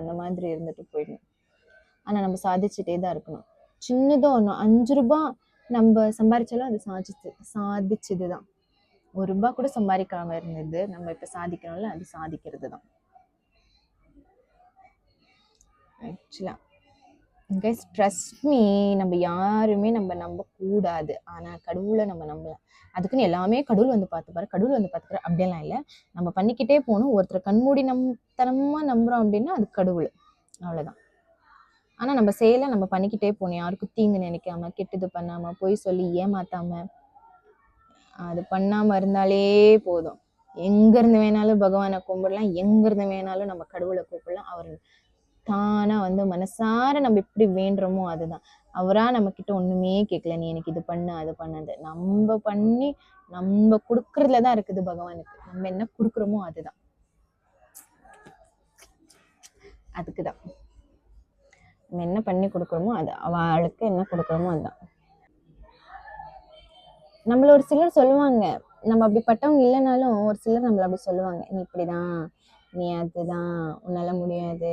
அந்த மாதிரி இருந்துட்டு போயிடணும். ஆனா நம்ம சாதிச்சுட்டே தான் இருக்கணும். சின்னதோ ஒண்ணு 5 ரூபாய் நம்ம சம்பாரிச்சாலும் அது சாதிச்சதுதான். 1 ரூபாய் கூட சம்பாதிக்காம இருந்தது நம்ம இப்ப சாதிக்கிறோம்ல, அது சாதிக்கிறது தான். ஆக்சுவலா கைஸ் ட்ரஸ்ட் மீ, நம்ம யாருமே நம்ம நம்ப கூடாது. ஆனா கடவுளை நம்ம நம்பலாம். அதுக்குன்னு எல்லாமே கடவுள் வந்து பார்த்துப்பாரு, கடவுள் வந்து பார்த்துப்பாரு அப்படியெல்லாம் இல்லை. நம்ம பண்ணிக்கிட்டே போகணும். ஒருத்தர் கண்மூடி தனமா நம்புறோம் அப்படின்னா அது கடவுள், அவ்வளவுதான். ஆனா நம்ம செயலை நம்ம பண்ணிக்கிட்டே போகணும். யாருக்கும் தீங்கு நினைக்காம, கெட்டது பண்ணாம, பொய் சொல்லி ஏமாத்தாம, அது பண்ணாம இருந்தாலே போதும். எங்க இருந்து வேணாலும் பகவானை கும்பிடலாம், எங்க இருந்து வேணாலும் நம்ம கடவுளை கூப்பிடலாம். அவர் தானா வந்து மனசார நம்ம எப்படி வேண்டுறோமோ அதுதான். அவரா நம்ம கிட்ட ஒண்ணுமே கேட்கல, நீ எனக்கு இது பண்ணு அது பண்ணது. நம்ம பண்ணி நம்ம கொடுக்கறதுலதான் இருக்குது பகவானுக்கு. நம்ம என்ன கொடுக்குறோமோ அதுதான். அதுக்குதான் நம்ம என்ன பண்ணி கொடுக்குறோமோ அது, அவளுக்கு என்ன கொடுக்குறோமோ அதுதான். நம்மள ஒரு சிலர் சொல்லுவாங்க, நம்ம அப்படிப்பட்டவங்க இல்லைனாலும் ஒரு சிலர் நம்மள அப்படி சொல்லுவாங்க, நீ இப்படிதான், நீ அதுதான், உன்னால முடியாது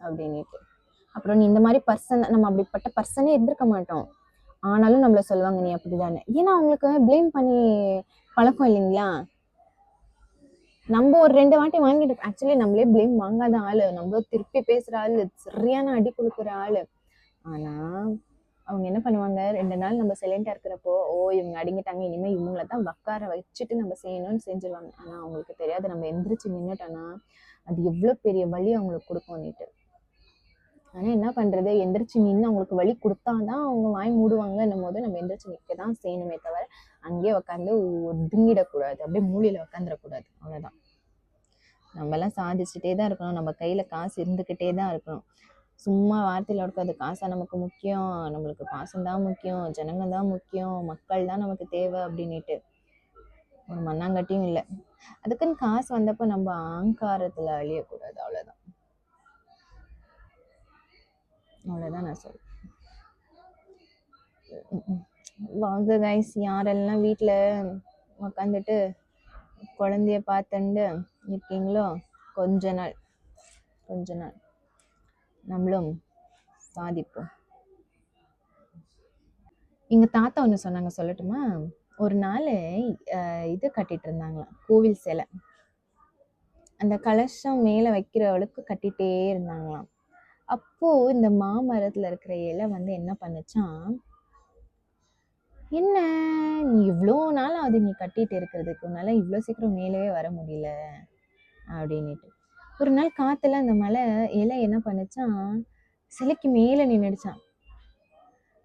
அப்படின்னுட்டு. அப்புறம் நீ இந்த மாதிரி பர்சன், நம்ம அப்படிப்பட்ட பர்சனே இருந்திருக்க மாட்டோம், ஆனாலும் நம்மள சொல்லுவாங்க நீ அப்படிதானே. ஏன்னா அவங்களுக்கு பிளேம் பண்ணி பழக்கம் இல்லைங்களா. நம்ம ஒரு 2 வாட்டி வாங்கிட்டு, ஆக்சுவலி நம்மளே பிளேம் வாங்காத ஆளு, நம்ம திருப்பி பேசுற ஆளு, சரியான அடி கொடுக்குற ஆளு. ஆனா அவங்க என்ன பண்ணுவாங்க, 2 நாள் நம்ம சைலண்டா இருக்கிறப்போ, ஓ இவங்க அடங்கிட்டாங்க, இனிமே இவங்கள தான் உட்கார வச்சுட்டு நம்ம செய்யணும்னு செஞ்சிருவாங்க. ஆனா அவங்களுக்கு தெரியாது, நம்ம எந்திரிச்சு நின்னுட்டோம்னா அது எவ்வளவு பெரிய வலி அவங்களுக்கு கொடுக்கும்னுட்டு. ஆனா என்ன பண்றது, எந்திரிச்சு நின்று அவங்களுக்கு வலி கொடுத்தாதான் அவங்க வாய் மூடுவாங்கன்னும் போது நம்ம எந்திரிச்சு நிற்கதான் செய்யணுமே தவிர அங்கேயே உட்காந்து ஒதுங்கிடக்கூடாது, அப்படியே மூலையில உட்காந்துடக்கூடாது. அவ்வளவுதான். நம்ம எல்லாம் சாதிச்சுட்டே தான் இருக்கணும், நம்ம கையில காசு இருந்துகிட்டே தான் இருக்கணும். சும்மா வார்த்தையில இருக்காது, காசா நமக்கு முக்கியம், நம்மளுக்கு பாசம் தான் முக்கியம், ஜனங்க தான் முக்கியம், மக்கள் தான் நமக்கு தேவை அப்படின்னுட்டு ஒரு மண்ணாங்கட்டியும் இல்லை. அதுக்குன்னு காசு வந்தப்ப நம்ம அகங்காரத்துல அழியக்கூடாது. அவ்வளவுதான், அவ்வளவுதான் நான் சொல்றேன். வாங்க கைஸ், யாரெல்லாம் வீட்டுல உக்காந்துட்டு குழந்தைய பார்த்துண்டு இருக்கீங்களோ, கொஞ்ச நாள் நம்மளும் சாதிப்போம். எங்க தாத்தா ஒண்ணு சொன்னாங்க, சொல்லட்டுமா? ஒரு நாள் இது கட்டிட்டு இருந்தாங்களாம், கோவில் சிலை. அந்த கலசம் மேல வைக்கிறவளுக்கு கட்டிட்டே இருந்தாங்களாம். அப்போ இந்த மாமரத்துல இருக்கிற இலை வந்து என்ன பண்ணுச்சான், என்ன நீ இவ்வளோ நாள் அது நீ கட்டிட்டு இருக்கிறதுக்கு, உன்னால இவ்வளோ சீக்கிரம் மேலவே வர முடியல அப்படின்னுட்டு. ஒரு நாள் காத்துல அந்த இலை என்ன பண்ணுச்சான், சிலைக்கு மேல நின்னுடுச்சான்.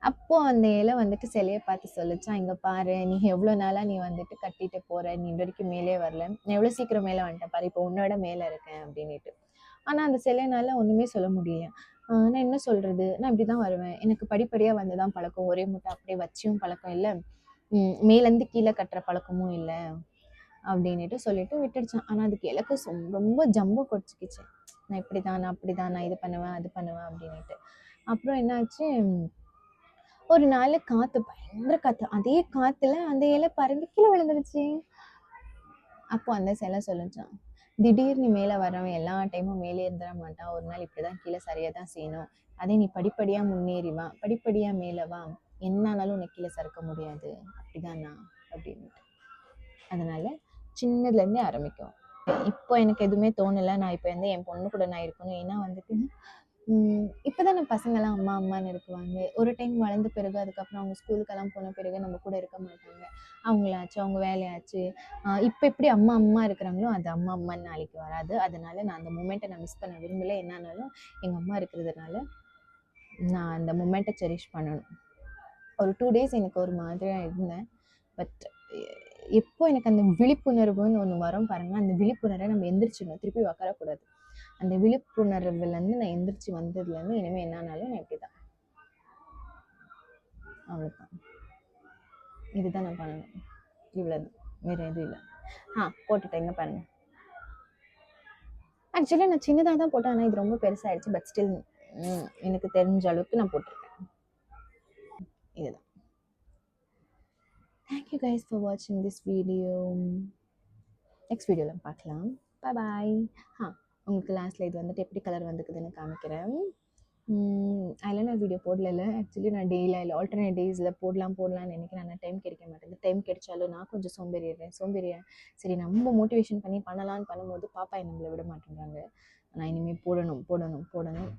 அப்போ அந்த இலை வந்துட்டு சிலையை பார்த்து சொல்லிச்சான், இங்க பாரு, நீ எவ்வளவு நாளா நீ வந்துட்டு கட்டிட்டு போற, நீ இது வரைக்கும் மேலே வரல, நான் எவ்வளவு சீக்கிரம் மேல வந்துட்டேன் பாரு, இப்போ உன்னோட மேல இருக்கேன் அப்படின்னுட்டு. ஆனா அந்த சிலைனால ஒண்ணுமே சொல்ல முடியல. நான் என்ன சொல்றது, நான் இப்படிதான் வருவேன், எனக்கு படிப்படியா வந்துதான் பழக்கம், ஒரே முட்டை அப்படியே வச்சியும் பழக்கம் இல்லை, மேலேருந்து கீழே கட்டுற பழக்கமும் இல்லை அப்படின்னுட்டு சொல்லிட்டு விட்டுடுச்சான். ஆனா அதுக்கு எனக்கு ரொம்ப ஜம்பம் கொடிச்சுக்கிச்சு, நான் இப்படிதான், நான் அப்படிதான், நான் இது பண்ணுவேன் அது பண்ணுவேன் அப்படின்னுட்டு. அப்புறம் என்னாச்சு, ஒரு நாள் காத்து, பயங்கர காத்து, அதே காத்துல அந்த இலை பறந்து கீழே விழுந்துருச்சு. அப்போ அந்த சிலை சொல்லிச்சான், திடீர்னு மேல வரவன் எல்லா டைமும் மேலே இருந்துட மாட்டான், ஒரு நாள் இப்படிதான் கீழே சரியாதான் செய்யணும், அதே நீ படிப்படியா முன்னேறி வா, படிப்படியா மேல வா, என்னானாலும் உன்னை கீழே சறுக்க முடியாது, அப்படிதான் நான் அப்படின்ட்டு. அதனால சின்னதுல இருந்தே ஆரம்பிக்கும். இப்போ எனக்கு எதுவுமே தோணலை, நான் இப்போ வந்து என் பொண்ணு கூட நான் இருக்கணும். ஏன்னா வந்துட்டு இப்போதான் பசங்கள்லாம் அம்மா அம்மான்னு இருக்குவாங்க. ஒரு டைம் வளர்ந்த பிறகு, அதுக்கப்புறம் அவங்க ஸ்கூலுக்கெல்லாம் போன பிறகு நம்ம கூட இருக்க மாட்டாங்க. அவங்களாச்சு, அவங்க வேலையாச்சு, இப்போ எப்படி அம்மா அம்மா இருக்கிறாங்களோ அது அம்மா அம்மான்னு நாளைக்கு வராது. அதனால நான் அந்த மூமெண்ட்டை நான் மிஸ் பண்ண விரும்பலை. என்னானாலும் எங்கள் அம்மா இருக்கிறதுனால நான் அந்த மூமெண்ட்டை செரிஷ் பண்ணணும். ஒரு 2 days எனக்கு ஒரு மாதிரியாக இருந்தேன். பட் எப்போ எனக்கு அந்த விழிப்புணர்வுன்னு ஒன்று வரும் பாருங்க, அந்த விழிப்புணர்வை நம்ம எந்திரிச்சிடணும், திருப்பி உட்காரக்கூடாது. அந்த விழிப்புணர்வுலேருந்து நான் எந்திரிச்சு வந்ததுலேருந்து இனிமேல் என்னானாலும் நான் இப்படிதான், அவ்வளோதான், இதுதான் நான் பண்ணணும், இவ்வளோதான், வேற எதுவும் இல்லை. போட்டுட்டேங்க பாருங்க. ஆக்சுவலி நான் சின்னதாக தான் போட்டேன், ஆனால் இது ரொம்ப பெருசாகிடுச்சு. பட் ஸ்டில் எனக்கு தெரிஞ்ச அளவுக்கு நான் போட்டிருக்கேன். இதுதான். தேங்க்யூ கைஸ் ஃபார் வாட்சிங் திஸ் வீடியோ. நெக்ஸ்ட் வீடியோவில் பார்க்கலாம். பாய் பாய். உங்களுக்கு லாஸ்ட்டில் இது வந்துட்டு எப்படி கலர் வந்துக்குதுன்னு காமிக்கிறேன். ஐலைனர் வீடியோ போடல. ஆக்சுவலி நான் டெய்லியில் ஆல்டர்னேட் டேஸில் போடலாம்னு நினைக்கிறேன். ஆனால் டைம் கிடைக்க மாட்டேங்குது. டைம் கிடைச்சாலும் நான் கொஞ்சம் சோம்பேறியா சரி நம்ம மோட்டிவேஷன் பண்ணி பண்ணலான்னு பண்ணும்போது பாப்பா நம்மளை விட மாட்டேங்கிறாங்க. நான் இனிமேல் போடணும்.